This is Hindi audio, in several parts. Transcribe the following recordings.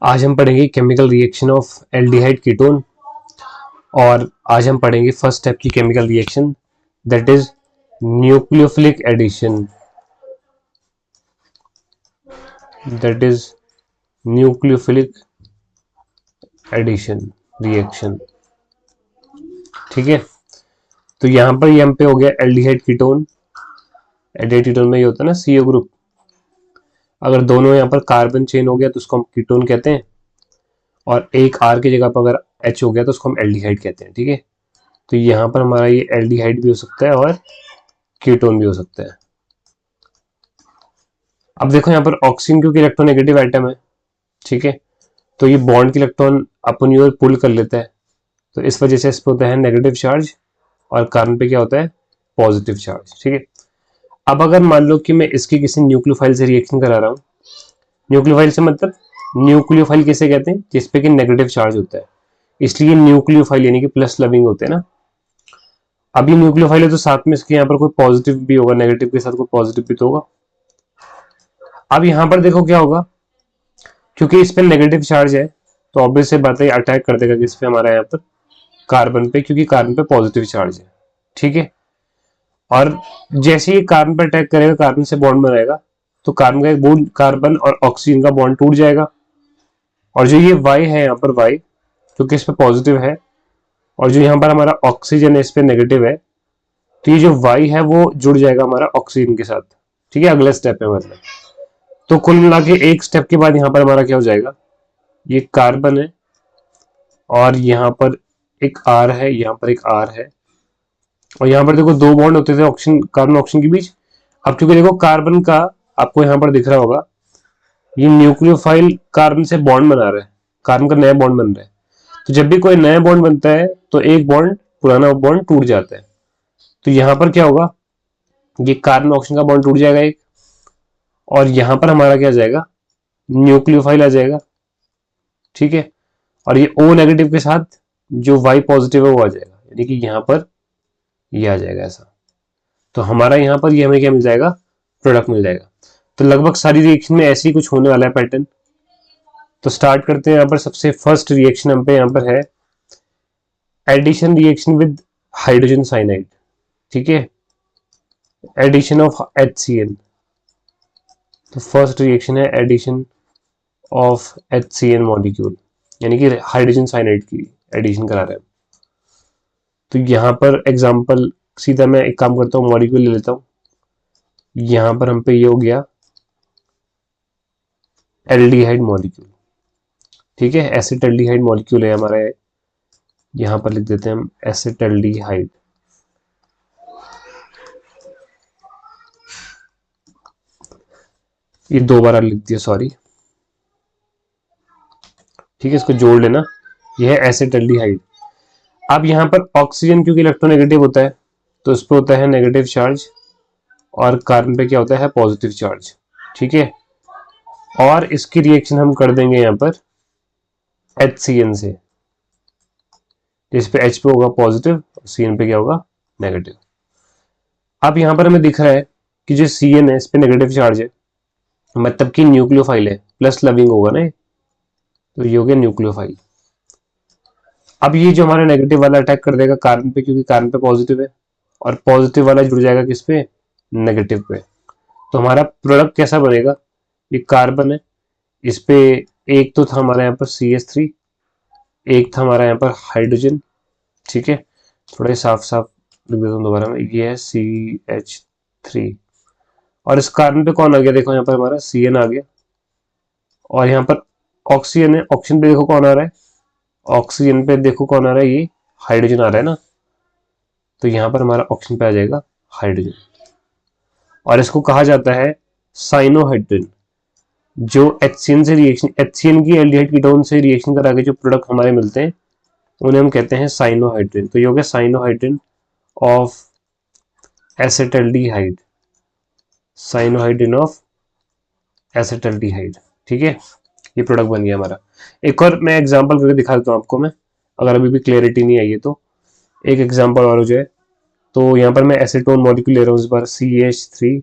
आज हम पढ़ेंगे chemical reaction of aldehyde ketone और आज हम पढ़ेंगे फर्स्ट स्टेप की chemical reaction that is nucleophilic addition. That is nucleophilic addition reaction. ठीक है, तो यहां पर ये हम पे हो गया एल्डिहाइड कीटोन। एल्डिहाइड कीटोन में ये होता है ना सीओ ग्रुप। अगर दोनों यहाँ पर कार्बन चेन हो गया तो उसको हम कीटोन कहते हैं, और एक आर की जगह पर अगर एच हो गया तो उसको हम एल्डिहाइड कहते हैं। ठीक है, तो यहाँ पर हमारा ये एल्डिहाइड भी हो सकता है और कीटोन भी हो सकता है। अब देखो यहाँ पर ऑक्सीजन क्योंकि इलेक्ट्रोनेगेटिव आइटम है, ठीक है, तो ये बॉन्ड के इलेक्ट्रॉन अपनी ओर पुल कर लेता है, तो इस वजह से इस पर होता है नेगेटिव चार्ज और कार्बन पे क्या होता है पॉजिटिव चार्ज। ठीक है, अब अगर मान लो कि मैं इसकी किसी न्यूक्लियोफाइल से रिएक्शन करा रहा हूँ, न्यूक्लियोफाइल से मतलब न्यूक्लियोफाइल किसे कहते हैं, जिसपे कि नेगेटिव चार्ज होता है, इसलिए न्यूक्लियोफाइल यानी कि प्लस लविंग होते हैं ना। अभी न्यूक्लियोफाइल है तो साथ में इसके यहाँ पर कोई पॉजिटिव भी होगा, नेगेटिव के साथ कोई पॉजिटिव भी तो होगा। अब यहाँ पर देखो क्या होगा, क्योंकि इस पे नेगेटिव चार्ज है तो ऑब्वियस से बात है अटैक कर देगा किस पे, हमारा यहाँ पर कार्बन पे, क्योंकि कार्बन पे पॉजिटिव चार्ज है। ठीक है, और जैसे ही कार्बन पर अटैक करेगा, कार्बन से बॉन्ड बनाएगा, तो कार्बन का एक बॉन्ड, कार्बन और ऑक्सीजन का बॉन्ड टूट जाएगा, और जो ये वाई है यहाँ पर वाई, क्योंकि इस पे पॉजिटिव है, और जो यहाँ पर हमारा ऑक्सीजन है इस पे नेगेटिव है, तो ये जो वाई है वो जुड़ जाएगा हमारा ऑक्सीजन के साथ। ठीक है, अगला स्टेप है मतलब। तो कुल मिला के एक स्टेप के बाद यहाँ पर हमारा क्या हो जाएगा, ये कार्बन है और यहाँ पर एक आर है, यहाँ पर एक आर है, और यहाँ पर देखो दो बॉन्ड होते थे ऑक्सीजन, कार्बन ऑक्सीजन के बीच। अब क्योंकि देखो कार्बन का आपको यहाँ पर दिख रहा होगा, ये न्यूक्लियोफाइल कार्बन से बॉन्ड बना रहा है, कार्बन का नया बॉन्ड बन रहा है, तो जब भी कोई नया बॉन्ड बनता है तो एक बॉन्ड पुराना बॉन्ड टूट जाता है। तो यहाँ पर क्या होगा, ये कार्बन ऑक्सीजन का बॉन्ड टूट जाएगा एक, और यहाँ पर हमारा क्या आ जाएगा, न्यूक्लियोफाइल आ जाएगा। ठीक है, और ये O नेगेटिव के साथ जो Y पॉजिटिव है वो आ जाएगा, यानी कि यहाँ पर ये आ जाएगा ऐसा। तो हमारा यहाँ पर ये हमें क्या मिल जाएगा, प्रोडक्ट मिल जाएगा। तो लगभग सारी रिएक्शन में ऐसे ही कुछ होने वाला है पैटर्न। तो स्टार्ट करते हैं। यहाँ पर सबसे फर्स्ट रिएक्शन हम पे यहाँ पर है addition reaction with hydrogen cyanide. ठीक है, एडिशन ऑफ HCl। तो फर्स्ट रिएक्शन है एडिशन ऑफ HCl मॉलिक्यूल, यानी कि हाइड्रोजन साइनाइड की एडिशन करा रहे हैं। तो यहाँ पर एग्जांपल सीधा मैं एक काम करता हूँ, मॉलिक्यूल ले लेता हूँ। यहाँ पर हम पे ये हो गया एल्डिहाइड मॉलिक्यूल। ठीक है, एसिटल्डिहाइड मॉलिक्यूल है हमारा, यहाँ पर लिख देते हैं हम एसिटल्डिहाइड। ये दो बार लिख दिया, सॉरी। ठीक है, इसको जोड़ लेना, यह है एसिटल्डिहाइड। अब यहाँ पर ऑक्सीजन क्योंकि इलेक्ट्रोनेगेटिव होता है तो इस पर होता है नेगेटिव चार्ज, और कार्बन पे क्या होता है पॉजिटिव चार्ज। ठीक है, और इसकी रिएक्शन हम कर देंगे यहाँ पर HCN से, जिस पे H पे होगा पॉजिटिव और CN पे क्या होगा नेगेटिव। अब यहाँ पर हमें दिख रहा है कि जो CN है इस पे नेगेटिव चार्ज है, मतलब कि न्यूक्लियोफाइल है, प्लस लविंग होगा ना, तो ये हो गया न्यूक्लियोफाइल। अब ये जो हमारा नेगेटिव वाला अटैक कर देगा कार्बन पे, क्योंकि कार्बन पे पॉजिटिव है, और पॉजिटिव वाला जुड़ जाएगा किस पे, नेगेटिव पे। तो हमारा प्रोडक्ट कैसा बनेगा, ये कार्बन है, इस पे एक तो था हमारा यहाँ पर CH3, एक था हमारा यहाँ पर हाइड्रोजन। ठीक है, थोड़ा साफ साफ लिख देता हूँ दोबारा में, ये है CH3, और इस कार्बन पे कौन आ गया, देखो यहाँ पर हमारा CN आ गया, और यहाँ पर ऑक्सीजन है, ऑक्सीजन पे देखो कौन आ रहा है, ऑक्सीजन पे देखो कौन आ रहा है, ये हाइड्रोजन आ रहा है ना, तो यहाँ पर हमारा ऑक्सीजन पे आ जाएगा हाइड्रोजन, और इसको कहा जाता है साइनोहाइड्रिन। जो HCN से रिएक्शन, HCN की एल्डिहाइड कीटोन से रिएक्शन करा के जो प्रोडक्ट हमारे मिलते हैं उन्हें हम कहते हैं साइनोहाइड्रिन। तो ये हो गया cyanohydrin of acetaldehyde, cyanohydrin of acetaldehyde. ठीक है, ये प्रोडक्ट बन गया हमारा। एक और मैं एग्जांपल करके दिखा देता हूँ आपको मैं, अगर अभी भी क्लियरिटी नहीं आई है तो एक एग्जांपल और हो जाए। तो यहाँ पर मैं एसीटोन मॉलिक्यूल ले रहा हूँ इस बार CH3,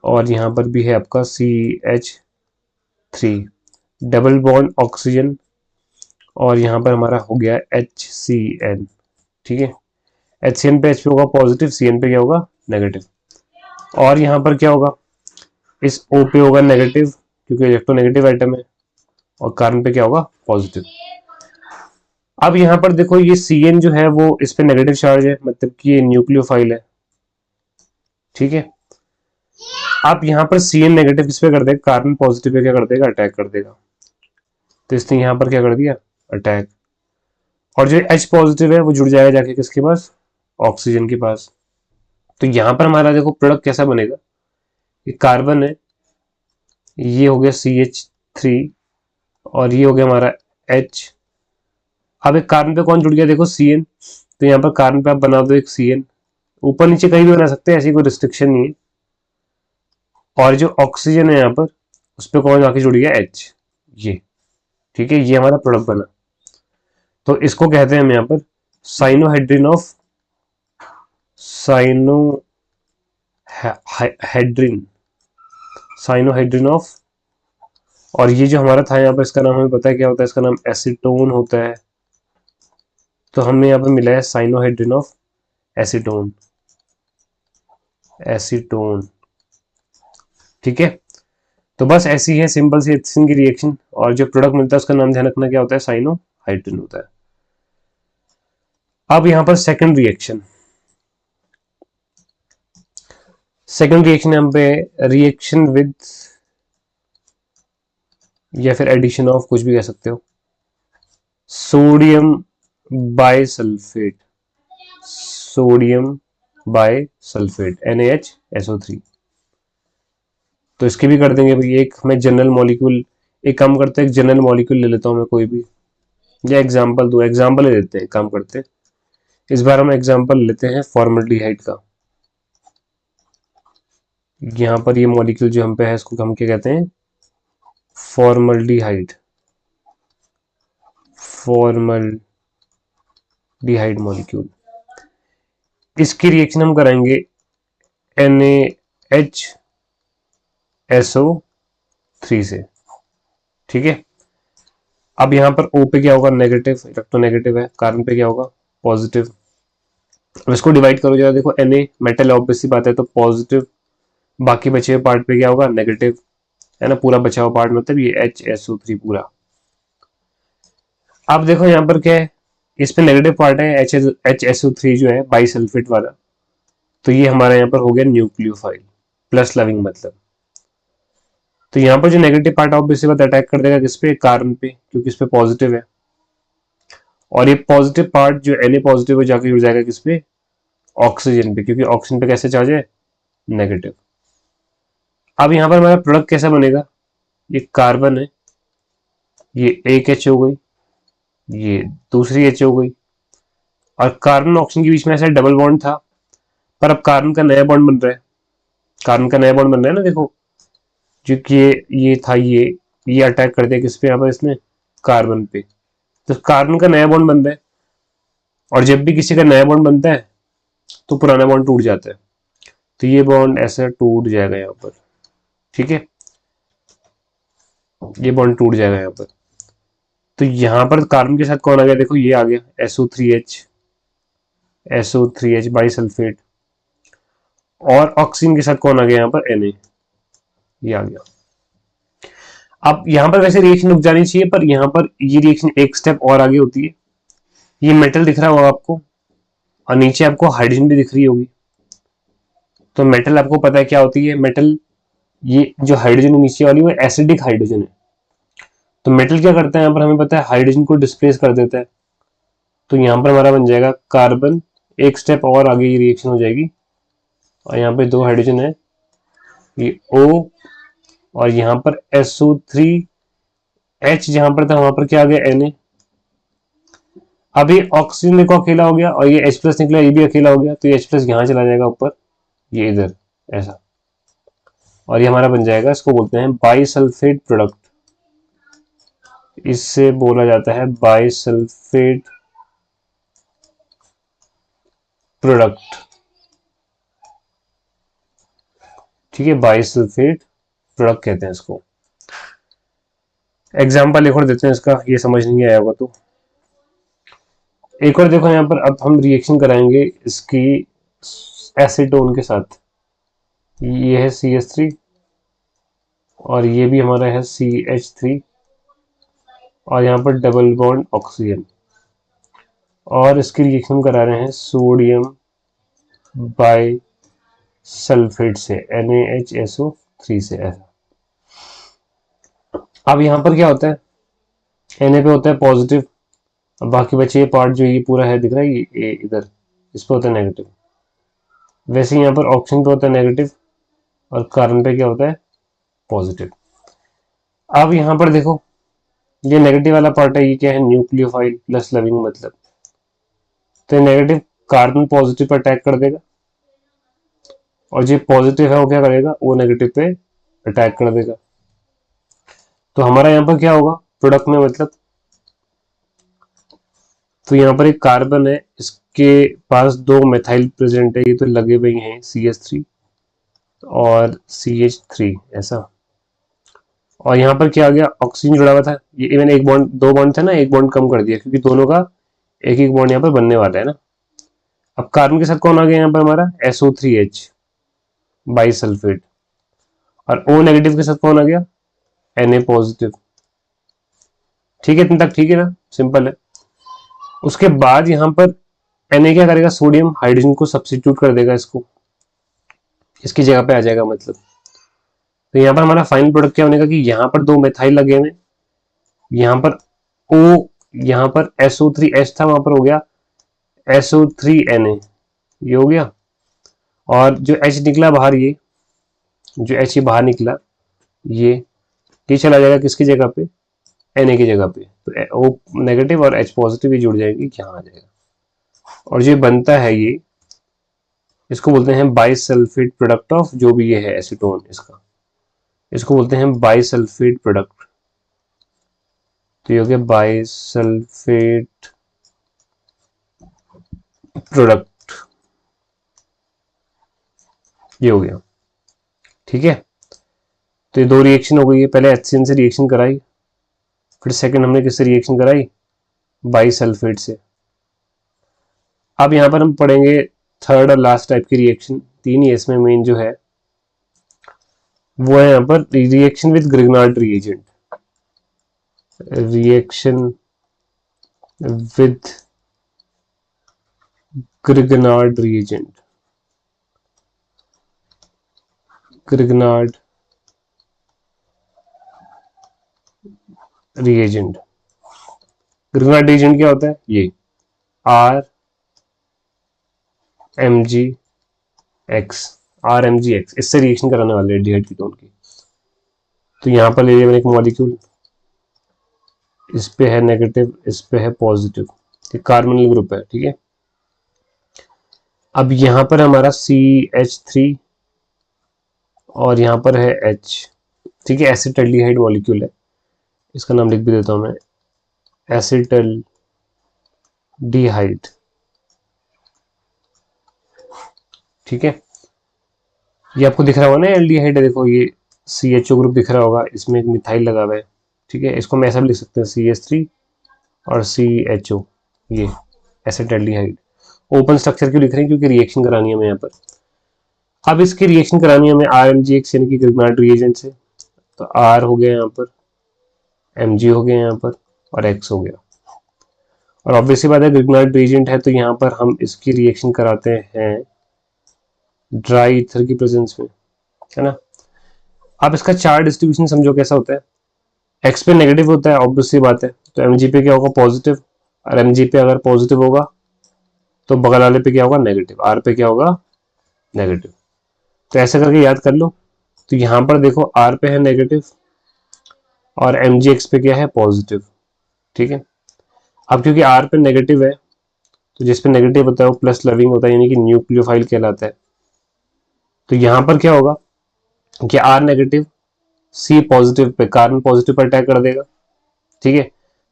और यहाँ पर भी है आपका CH3, डबल बॉन्ड ऑक्सीजन, और यहाँ पर हमारा हो गया HCN। ठीक है, HCN पे H पे होगा पॉजिटिव, CN पे क्या होगा नेगेटिव। और यहाँ पर क्या होगा, इस O पे होगा नेगेटिव क्योंकि इलेक्ट्रोनेगेटिव आइटम है, और कार्बन पे क्या होगा पॉजिटिव। अब यहाँ पर देखो ये CN जो है वो इस पे नेगेटिव चार्ज है, मतलब कि ये न्यूक्लियोफाइल है। ठीक है, आप यहाँ पर CN नेगेटिव किस पे कर देगा, कार्बन पॉजिटिव पे क्या कर देगा, अटैक कर देगा। तो इसने यहाँ पर क्या कर दिया, अटैक। और जो H पॉजिटिव है वो जुड़ जाएगा जाके किसके पास, ऑक्सीजन के पास। तो यहाँ पर हमारा देखो प्रोडक्ट कैसा बनेगा, ये कार्बन है, ये हो गया CH3, और ये हो गया हमारा H। अब एक कार्बन पे कौन जुड़ गया, देखो CN। तो यहाँ पर कार्बन पे आप बना दो एक CN, ऊपर नीचे कहीं भी बना सकते हैं, ऐसी कोई रिस्ट्रिक्शन नहीं है। और जो ऑक्सीजन है यहाँ पर उस पर कौन आके जुड़ गया, H, ये। ठीक है, ये हमारा प्रोडक्ट बना। तो इसको कहते हैं हम यहाँ पर साइनोहेड्रिन ऑफ, साइनोहेड्रिन ऑफ। और ये जो हमारा था यहाँ पर, इसका नाम हमें पता है क्या होता है, इसका नाम एसीटोन होता है। तो हमें यहाँ पर मिला है साइनोहेड्रिन ऑफ एसीटोन, एसीटोन। ठीक है, तो बस ऐसी है सिंपल सी एथिलीन की रिएक्शन, और जो प्रोडक्ट मिलता है उसका नाम ध्यान रखना क्या होता है, साइनोहाइड्रिन होता है। अब यहाँ पर सेकंड रिएक्शन, यहाँ पे रिएक्शन विद, या फिर एडिशन ऑफ, कुछ भी कह सकते हो, sodium bisulphate, sodium bisulphate NaHSO3। तो इसके भी कर देंगे भाई, एक मैं जनरल मॉलिक्यूल, एक काम करते हैं, एक जनरल मॉलिक्यूल ले लेता हूं मैं कोई भी, या एग्जांपल दो, एग्जांपल ले लेते हैं, काम करते हैं इस बार हम एग्जांपल लेते हैं फॉर्मल्डिहाइड का। यहाँ पर ये मॉलिक्यूल जो हम पे है इसको हम क्या कहते हैं, फॉर्मल्डिहाइड, फॉर्मल्डिहाइड मॉलिक्यूल। इसकी रिएक्शन हम कराएंगे NaHSO3 से। ठीक है, अब यहाँ पर O पे क्या होगा, नेगेटिव, इलेक्ट्रोनेगेटिव है, कार्बन पे क्या होगा पॉजिटिव। अब इसको डिवाइड करो जरा, देखो Na मेटल ऑब्वियस सी बात है तो पॉजिटिव, बाकी बचे हुए पार्ट पे क्या होगा नेगेटिव, है ना, पूरा बचा हुआ पार्ट मतलब ये HSO3 पूरा। अब देखो यहाँ पर क्या है, इस पे नेगेटिव पार्ट है HSO3 जो है बाइसल्फेट वाला, तो ये हमारा यहाँ पर हो गया न्यूक्लियोफाइल, प्लस लविंग मतलब। तो यहाँ पर जो नेगेटिव पार्ट ऑब्वियसली बात अटैक कर देगा किस पे, कार्बन पे, क्योंकि इस पे पॉजिटिव है। और ये पॉजिटिव पार्ट जो Na पॉजिटिव है जाके जुड़ जाएगा किस पे, ऑक्सीजन पे, क्योंकि ऑक्सीजन पे कैसे चार्ज है, नेगेटिव। अब यहाँ पर हमारा प्रोडक्ट कैसा बनेगा, ये कार्बन है, ये एक H हो गई, ये दूसरी H हो गई, और कार्बन ऑक्सीजन के बीच में ऐसा डबल बॉन्ड था, पर अब कार्बन का नया बॉन्ड बन रहा है, कार्बन का नया बॉन्ड बन रहा है ना, देखो जो कि ये था, ये अटैक कर दिया किस पे, यहाँ पर इसने कार्बन पे। तो कार्बन का नया बॉन्ड बन रहा है, और जब भी किसी का नया बॉन्ड बनता है तो पुराना बॉन्ड टूट जाता है, तो ये बॉन्ड ऐसा टूट जाएगा यहाँ पर। ठीक है, ये बॉन्ड टूट जाएगा यहाँ पर। तो यहाँ पर कार्बन के साथ कौन आ गया, देखो ये आ गया SO3H बाइसल्फेट, और ऑक्सीजन के साथ कौन आ गया यहाँ पर, Na, ये आ गया। अब यहाँ पर वैसे रिएक्शन रुक जानी चाहिए, पर यहाँ पर ये रिएक्शन एक स्टेप और आगे होती है। ये मेटल दिख रहा होगा आपको, और नीचे आपको हाइड्रोजन भी दिख रही होगी। तो मेटल आपको पता है क्या होती है, मेटल, ये जो हाइड्रोजन नीचे वाली वो एसिडिक हाइड्रोजन है। तो मेटल क्या करता है यहाँ पर, हमें पता है हाइड्रोजन को डिस्प्लेस कर देता है। तो यहाँ पर हमारा बन जाएगा कार्बन, एक स्टेप और आगे ये रिएक्शन हो जाएगी, और यहाँ पे दो हाइड्रोजन है, ये O, और यहाँ पर SO3H जहां पर था वहां पर क्या आ गया, Na। अब ये ऑक्सीजन देखो अकेला हो गया, और ये H प्लस निकला, ये भी अकेला हो गया, तो ये H प्लस यहाँ चला जाएगा ऊपर, ये इधर ऐसा, और ये हमारा बन जाएगा, इसको बोलते हैं बाइसल्फेट प्रोडक्ट। इससे बोला जाता है बाइसल्फेट प्रोडक्ट। ठीक है, बाइसल्फेट प्रोडक्ट कहते हैं इसको। एग्जाम्पल एक और देते हैं इसका, ये समझ नहीं आया होगा तो। एक और देखो यहाँ पर, अब हम रिएक्शन कराएंगे इसकी एसीटोन के साथ। ये है CH3 और ये भी हमारा है CH3 और यहाँ पर डबल बॉन्ड ऑक्सीजन, और इसकी रिएक्शन करा रहे हैं सोडियम बाई सल्फेट से NaHSO3 से। ऐसा अब यहाँ पर क्या होता है, Na पे होता है पॉजिटिव, अब बाकी बचे ये पार्ट जो ये पूरा है दिख रहा है, ये इधर इस पे होता है नेगेटिव। वैसे यहाँ पर ऑक्सीजन पे होता है नेगेटिव और कार्बन पे क्या होता है पॉजिटिव। अब यहाँ पर देखो ये नेगेटिव वाला पार्ट है, ये क्या है न्यूक्लियोफाइल प्लस लविंग मतलब, तो नेगेटिव कार्बन पॉजिटिव पर अटैक कर देगा और जो पॉजिटिव है वो क्या करेगा, वो नेगेटिव पे अटैक कर देगा। तो हमारा यहाँ पर क्या होगा प्रोडक्ट में मतलब, तो यहाँ पर एक कार्बन है, इसके पास दो मेथाइल प्रेजेंट है, ये तो लगे हुए हैं CH3 और CH3 ऐसा। और यहाँ पर क्या आ गया, ऑक्सीजन जुड़ा हुआ था, ये इवन एक बॉन्ड, दो बॉन्ड था ना, एक बॉन्ड कम कर दिया क्योंकि दोनों का एक एक बॉन्ड यहाँ पर बनने वाला है ना। अब कार्बन के साथ कौन आ गया यहाँ पर हमारा SO3H बाई सल्फेट, और O नेगेटिव के साथ कौन आ गया Na पॉजिटिव। ठीक है, इतने तक ठीक है ना, सिंपल है। उसके बाद यहाँ पर Na क्या करेगा, सोडियम हाइड्रोजन को सब्स्टिट्यूट कर देगा, इसको इसकी जगह पे आ जाएगा मतलब। तो यहाँ पर हमारा फाइनल प्रोडक्ट क्या होने का कि यहाँ पर दो मेथाइल लगे हुए, यहाँ पर O, यहाँ पर SO3H था, वहां पर हो गया SO3Na, ये हो गया। और जो H निकला बाहर, ये जो H बाहर निकला ये चला जाएगा किसकी जगह पे, Na की जगह पे, तो O नेगेटिव और H पॉजिटिव ये जुड़ जाएंगे, यहाँ आ जाएगा। और जो बनता है ये, इसको बोलते हैं बाइसल्फेट प्रोडक्ट ऑफ जो भी ये है एसीटोन, इसको बोलते हैं बाइसल्फेट प्रोडक्ट। तो ये हो गया बाइसल्फेट प्रोडक्ट, ये हो गया। ठीक है, तो ये दो रिएक्शन हो गई है, पहले HCN से रिएक्शन कराई, फिर सेकंड हमने किससे रिएक्शन कराई, बाइसल्फेट से। अब यहाँ पर हम पढ़ेंगे थर्ड और लास्ट टाइप की रिएक्शन, तीन ही इसमें मेन जो है वो है यहाँ पर reaction with Grignard reagent, reaction with Grignard reagent, Grignard reagent. Grignard reagent क्या होता है, ये RMgX इससे रिएक्शन कराने वाले हैं डिहाइड कीटोन की। तो यहाँ पर ले लिया मैंने एक मॉलिक्यूल, इस पे है नेगेटिव, इस पे है पॉजिटिव, ये कार्बोनिल ग्रुप है। ठीक है, अब यहाँ पर हमारा CH3 और यहाँ पर है H। ठीक है, एसिटल्डिहाइड मॉलिक्यूल है, इसका नाम लिख भी देता हूँ मैं, एसिटल्डिहाइड। ठीक है, ये आपको दिख रहा होगा ना एल्डिहाइड है, देखो ये CHO ग्रुप दिख रहा होगा, इसमें एक मिथाइल लगा हुआ है। ठीक है, इसको हम ऐसा भी लिख सकते हैं CH3 और CHO, ये एसिटल्डिहाइड। ओपन स्ट्रक्चर क्यों लिख रहे हैं, क्योंकि रिएक्शन करानी है हमें यहाँ पर। अब इसकी रिएक्शन करानी है हमें RMgX यानी कि ग्रिग्नार्ड रिएजेंट से, तो R हो गया यहाँ पर, Mg हो गया यहाँ पर, और X हो गया। और ऑब्वियसली बात है ग्रिग्नार्ड रिएजेंट है तो यहाँ पर हम इसकी रिएक्शन कराते हैं ड्राई ईथर की प्रेजेंस में, है ना। अब इसका चार्ज डिस्ट्रीब्यूशन समझो कैसा होता है, X पे नेगेटिव होता है ऑब्वियसली बात है, तो Mg पे क्या होगा पॉजिटिव, और Mg पे अगर पॉजिटिव होगा तो बगल वाले पे क्या होगा नेगेटिव, R पे क्या होगा नेगेटिव। तो ऐसा करके याद कर लो। तो यहाँ पर देखो R पे है नेगेटिव और Mgx पे क्या है पॉजिटिव। ठीक है, अब क्योंकि R पे नेगेटिव है तो जिस पे नेगेटिव होता है वो प्लस लविंग होता है, यानी कि न्यूक्लियोफाइल कहलाता है। तो यहाँ पर क्या होगा कि R negative C positive pay, carbon positive पर अटैक कर देगा। ठीक है,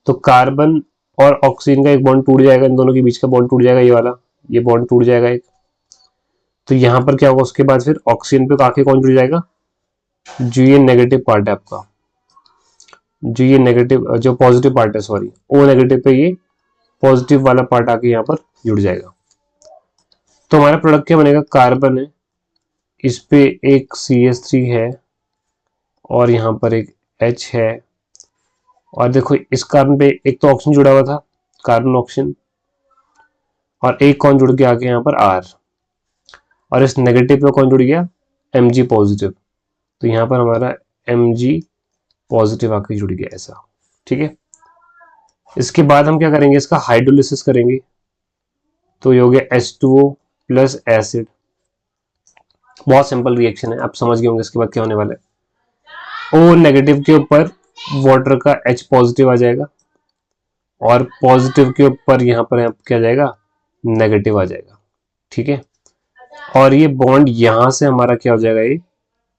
तो कार्बन और ऑक्सीजन का एक बॉन्ड टूट जाएगा, इन दोनों के बीच का बॉन्ड टूट जाएगा, ये वाला ये बॉन्ड टूट जाएगा एक। तो यहाँ पर क्या होगा, उसके बाद फिर ऑक्सीजन पे आके कौन जुड़ जाएगा, जो ये नेगेटिव पार्ट है आपका, जो ये नेगेटिव, जो पॉजिटिव पार्ट है, सॉरी, ओ नेगेटिव पे ये पॉजिटिव वाला पार्ट आके यहाँ पर जुड़ जाएगा। तो हमारा प्रोडक्ट क्या बनेगा, कार्बन है, इस पे एक CH3 है और यहाँ पर एक H है, और देखो इस कार्बन पे एक तो ऑक्सीजन जुड़ा हुआ था, कार्बन ऑक्सीजन, और एक कौन जुड़ के आके यहाँ पर R, और इस नेगेटिव पे कौन जुड़ गया, Mg पॉजिटिव, तो यहाँ पर हमारा Mg पॉजिटिव आके जुड़ गया ऐसा, ठीक है। इसके बाद हम क्या करेंगे, इसका हाइड्रोलिसिस करेंगे, तो ये हो गया H2O प्लस एसिड। बहुत सिंपल रिएक्शन है, आप समझ गए होंगे इसके बाद क्या होने वाला है। O नेगेटिव के ऊपर वाटर का H पॉजिटिव आ जाएगा, और पॉजिटिव के ऊपर यहाँ पर क्या आ जाएगा, नेगेटिव आ जाएगा, ठीक है। और ये बॉन्ड यहाँ से हमारा क्या हो जाएगा, ये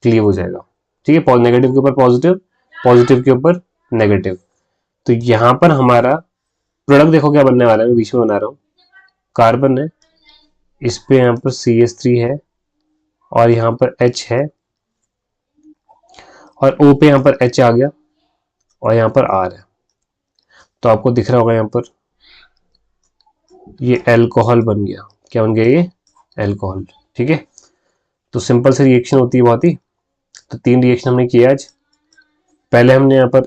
क्लीव हो जाएगा, ठीक है। नेगेटिव के ऊपर पॉजिटिव, पॉजिटिव के ऊपर नेगेटिव। तो यहाँ पर हमारा प्रोडक्ट देखो क्या बनने वाला है, मैं बीच में बना रहा हूँ। कार्बन है, इस पे यहाँ पर CH3 है, और यहाँ पर H है, और O पे यहाँ पर H आ गया, और यहाँ पर R है। तो आपको दिख रहा होगा यहाँ पर ये एल्कोहल बन गया। क्या बन गया, ये एल्कोहल, ठीक है। तो सिंपल सी रिएक्शन होती है बहुत ही। तो 3 रिएक्शन हमने किया आज। पहले हमने यहाँ पर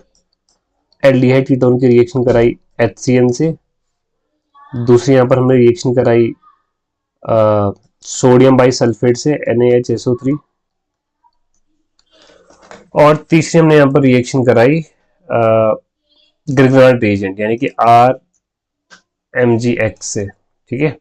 एल्डिहाइड कीटोन की रिएक्शन कराई HCN से, दूसरी यहाँ पर हमने रिएक्शन कराई सोडियम बाइसल्फेट से NaHSO3, और तीसरी हमने यहाँ पर रिएक्शन कराई ग्रिग्नार्ड रिएजेंट यानी कि RMgX से, ठीक है।